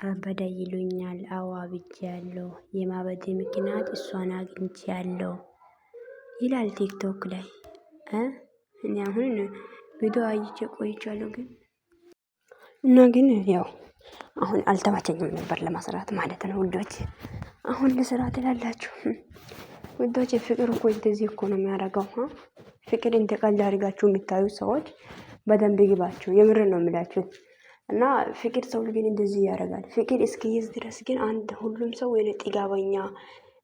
አበደ ይሉኛል። አዎ አብጃለሁ። የማበዴ ምክንያት እሷን አግኝቻለሁ ይላል ቲክቶክ ላይ። እኔ አሁን ቪዲዮ አይቼ ቆይቻለሁ ግን ያው አሁን አልተመቸኝም ነበር ለመስራት ማለት ነው ውዶች። አሁን ልስራ ትላላችሁ ውዶች። ፍቅር እኮ እንደዚህ እኮ ነው የሚያደርገው። ፍቅር እንደ ቀልድ አድርጋችሁ የምታዩ ሰዎች በደንብ ይግባችሁ። የምር ነው የምላችሁ። እና ፍቅር ሰው ግን እንደዚህ ያደርጋል። ፍቅር እስኪይዝ ድረስ ግን አንድ ሁሉም ሰው የሆነ ጥጋበኛ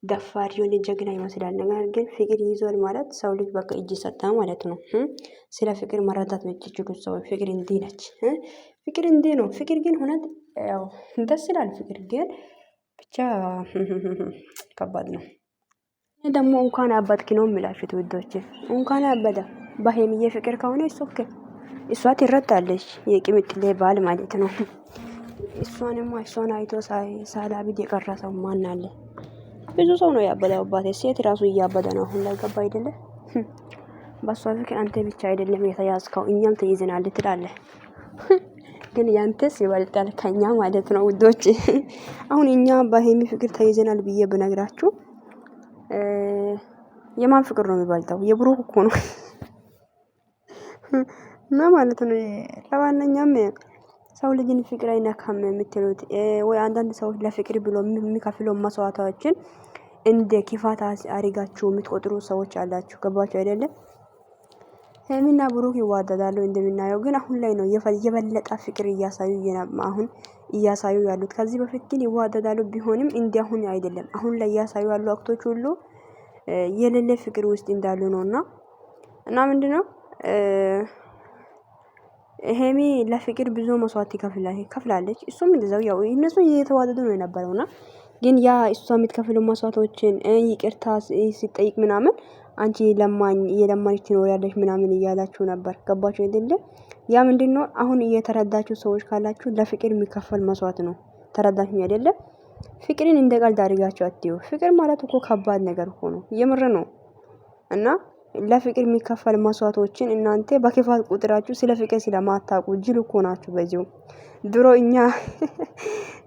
ደፋር የሆነ ጀግና ይመስላል። ነገር ግን ፍቅር ይዟል ማለት ሰው ልጅ በቃ እጅ ሰጣ ማለት ነው። ስለ ፍቅር መረዳት የምትችሉት ሰው ፍቅር እንዲህ ነች፣ ፍቅር እንዲህ ነው። ፍቅር ግን እውነት ያው ደስ ይላል። ፍቅር ግን ብቻ ከባድ ነው። ደግሞ እንኳን አበድክ ነው የምላችሁት ውዶቼ። እንኳን አበደ በሄምዬ ፍቅር ከሆነ ኦኬ። እሷ ትረዳለች። የቅምጥሌ ባል ማለት ነው። እሷን አይቶ ሳላብድ የቀረ ሰው ማን አለ? ብዙ ሰው ነው ያበደው። አባቴ ሴት ራሱ እያበደ ነው አሁን ላይ ገባ አይደለ? በሷ ፍቅር አንተ ብቻ አይደለም የተያዝከው እኛም ተይዘናል ትላለህ። ግን ያንተስ ይበልጣል ከኛ ማለት ነው ውዶች። አሁን እኛ በሄሚ ፍቅር ተይዘናል ብዬ ብነግራችሁ የማን ፍቅር ነው የሚበልጠው? የብሩክ እኮ ነው። እና ማለት ነው ለማንኛውም ሰው ልጅን ፍቅር አይነካም የምትሉት ወይ አንዳንድ ሰዎች ለፍቅር ብሎ የሚከፍለው መስዋዕቶችን እንደ ክፋት አድርጋችሁ የምትቆጥሩ ሰዎች አላችሁ። ገባችሁ አይደለም? ሄሚና ብሩክ ይዋደዳሉ እንደምናየው። ግን አሁን ላይ ነው የበለጠ ፍቅር እያሳዩ ያሉት። ከዚህ በፊት ግን ይዋደዳሉ ቢሆንም እንዲህ አሁን አይደለም። አሁን ላይ እያሳዩ ያሉ አክቶች ሁሉ የሌለ ፍቅር ውስጥ እንዳሉ ነውና ምንድነው ሄሚ ለፍቅር ብዙ መስዋዕት ከፍላለች። እሱም እንደዛው ያው እነሱ እየተዋደዱ ነው የነበረውና ግን ያ እሷ የምትከፍለው መስዋዕቶችን ይቅርታ ሲጠይቅ ምናምን አንቺ የለማንች ትኖሪያለሽ ምናምን እያላችሁ ነበር። ገባችሁ አይደለ? ያ ምንድነው አሁን እየተረዳችሁ ሰዎች ካላችሁ ለፍቅር የሚከፈል መስዋዕት ነው። ተረዳችሁ አይደለ? ፍቅርን እንደ ቀልድ አድርጋችሁ አትዩ። ፍቅር ማለት እኮ ከባድ ነገር እኮ ነው። የምር ነው። እና ለፍቅር የሚከፈል መስዋዕቶችን እናንተ በክፋት ቁጥራችሁ ስለ ፍቅር ስለማታውቁ ጅል እኮ ናችሁ። በዚሁ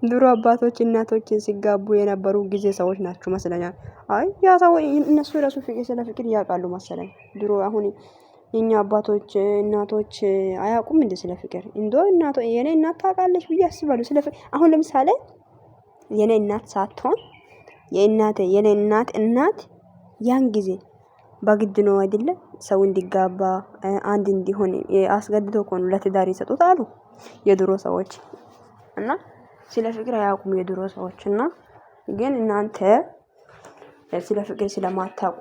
ድሮ አባቶች እናቶች ሲጋቡ የነበሩ ጊዜ ሰዎች ናችሁ መስለኛል። አይ ያ ሰው እነሱ ራሱ ፍቅር ስለ ፍቅር ያውቃሉ መሰለኝ ድሮ። አሁን የኛ አባቶች እናቶች አያውቁም እንደ ስለ ፍቅር። የኔ እናት ታውቃለች ብዬ አስባለሁ ስለ ፍቅር። አሁን ለምሳሌ የኔ እናት ሳትሆን የኔ እናት ያን ጊዜ በግድ ነው አይደለ ሰው እንዲጋባ አንድ እንዲሆን አስገድዶ እኮ ነው ለትዳር ይሰጡት አሉ የድሮ ሰዎች። እና ስለ ፍቅር አያውቁም የድሮ ሰዎች። እና ግን እናንተ ስለ ፍቅር ስለማታውቁ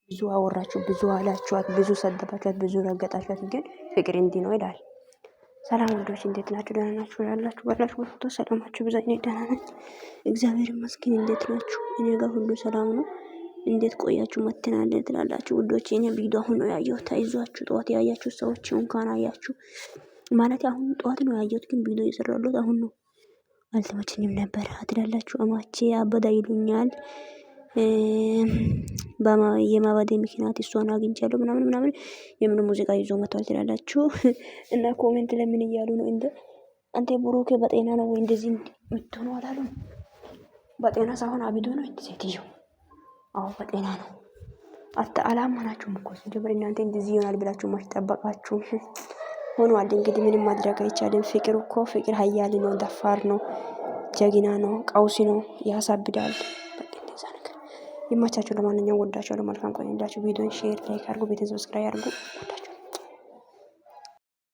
ብዙ አወራችሁ፣ ብዙ አላችኋት፣ ብዙ ሰደባችኋት፣ ብዙ ረገጣችኋት። ግን ፍቅር እንዲህ ነው ይላል። ሰላም ወንዶች እንዴት ናችሁ? ደህና ናችሁ? ባላችሁ ወጥቶ ሰላማችሁ ብዙ አይነት ደህና ነኝ እግዚአብሔር ይመስገን። እንዴት ናችሁ? እኔ ጋር ሁሉ ሰላም ነው። እንዴት ቆያችሁ? መተናል ትላላችሁ ውዶች። እኔ ቪዲዮ አሁን ነው ያየሁት። አይዟችሁ ጠዋት ያያችሁ ሰዎች እንኳን አያችሁ ማለት አሁን ጠዋት ነው ያየሁት፣ ግን ቪዲዮ እየሰራሁት አሁን ነው። አልተመቸኝም ነበር ትላላችሁ። አማቼ አበዳ ይሉኛል። የማበዴ ምክንያት እሷን አግኝቻለሁ ምናምን የምን ሙዚቃ ይዞ መጥቷል ትላላችሁ። እና ኮሜንት ለምን እያሉ ነው እንደ አንተ ብሩክ በጤና ነው ወይ እንደዚህ የምትሆነው አላሉ። በጤና ሳይሆን አብዶ ነው እንዴ ሴትዮ? አዎ በጤና ነው። አላመናችሁም እኮ ጀምር እናንተ እንደዚህ ይሆናል ብላችሁ ማስጠበቃችሁ ሆኗል። እንግዲህ ምንም ማድረግ አይቻልም። ፍቅር እኮ ፍቅር ኃያል ነው፣ ደፋር ነው፣ ጀግና ነው፣ ቀውሲ ነው፣ ያሳብዳል። በቃ እንደዛ ነገር ይማቻችሁ። ለማንኛውም ወዳችኋለሁ። መልካም ቆይታችሁ። ቪዲዮን ሼር፣ ላይክ አድርጉ፣ ቤተሰብ ሰብስክራይብ አድርጉ።